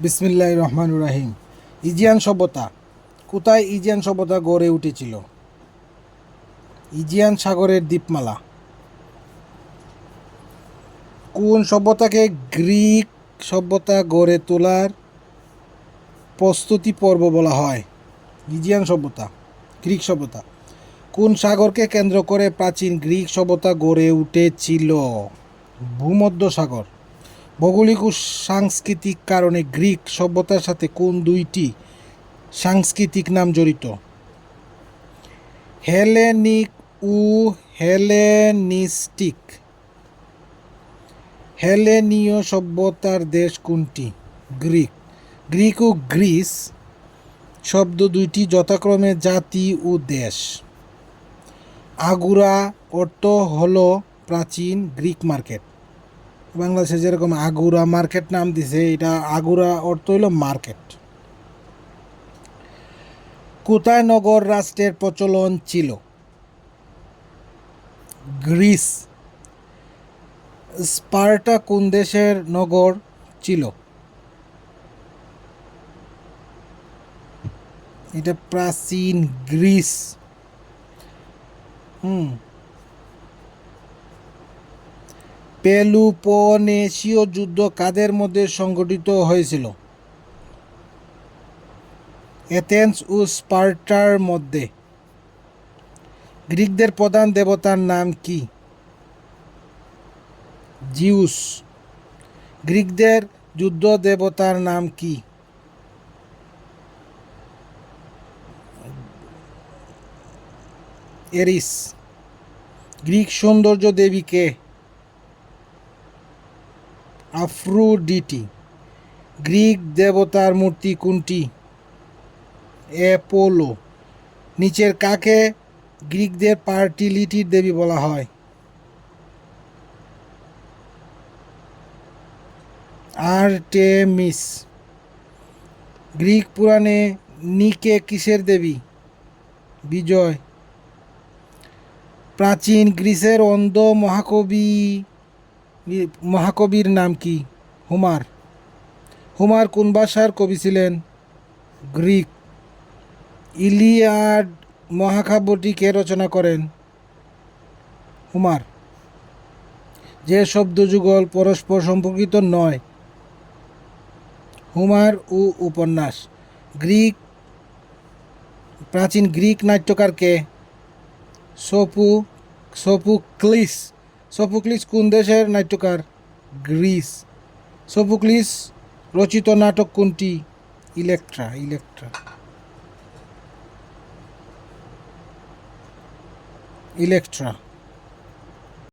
বিসমিল্লাহির রহমানির রহিম। ইজিয়ান সভ্যতা। কোথায় ইজিয়ান সভ্যতা গড়ে উঠেছিল? ইজিয়ান সাগরের দ্বীপমালা। কোন সভ্যতাকে গ্রিক সভ্যতা গড়ে তোলার প্রস্তুতি পর্ব বলা হয়? ইজিয়ান সভ্যতা, গ্রিক সভ্যতা। কোন সাগরকে কেন্দ্র করে প্রাচীন গ্রিক সভ্যতা গড়ে উঠেছিল? ভূমধ্য সাগর। ভৌগোলিক ও সাংস্কৃতিক কারণে গ্রিক সভ্যতার সাথে কোন দুইটি সাংস্কৃতিক নাম জড়িত? হেলেনিক ও হেলেনিস্টিক। হেলেনীয় সভ্যতার দেশ কোনটি? গ্রিক। গ্রিক ও গ্রিস শব্দ দুইটি যথাক্রমে জাতি ও দেশ। আগুরা অর্থ হলো প্রাচীন গ্রিক মার্কেট। বাংলাদেশে যেরকম আগুরা মার্কেট নাম দিছে, এটা আগুরা অর্থ হলো মার্কেট। কোথায় নগর রাষ্ট্রের প্রচলন ছিল? গ্রিস। স্পার্টা কোন দেশের নগর ছিল? এটা প্রাচীন গ্রিস। পেলুপনেশীয় যুদ্ধ কাদের মধ্যে সংঘটিত হয়েছিল? এথেন্স ও স্পার্টার মধ্যে। গ্রিকদের প্রধান দেবতার নাম কি? জিউস। গ্রিকদের যুদ্ধ দেবতার নাম কি? এরিস। গ্রিক সৌন্দর্য দেবী কে? আফ্রোডিটি। গ্রিক দেবতার মূর্তি কোনটি? অ্যাপোলো। নিচের কাকে গ্রিকদের ফার্টিলিটির দেবী বলা হয়? আর্টেমিস। গ্রিক পুরাণে নিকে কিসের দেবী? বিজয়। প্রাচীন গ্রিসের অন্ধ মহাকবির নাম কি? হোমার। হোমার কোন ভাষার কবি ছিলেন? গ্রিক। ইলিয়াড মহাকাব্যটি কে রচনা করেন? হোমার। যে শব্দযুগল পরস্পর সম্পর্কিত নয়? হোমার ও উপন্যাস। প্রাচীন গ্রিক নাট্যকার কে? সোফোক্লিস। সোফোক্লিস কোন দেশের নাট্যকার? গ্রিস। সোফোক্লিস রচিত নাটক কোনটি? ইলেক্ট্রা। ইলেক্ট্রা।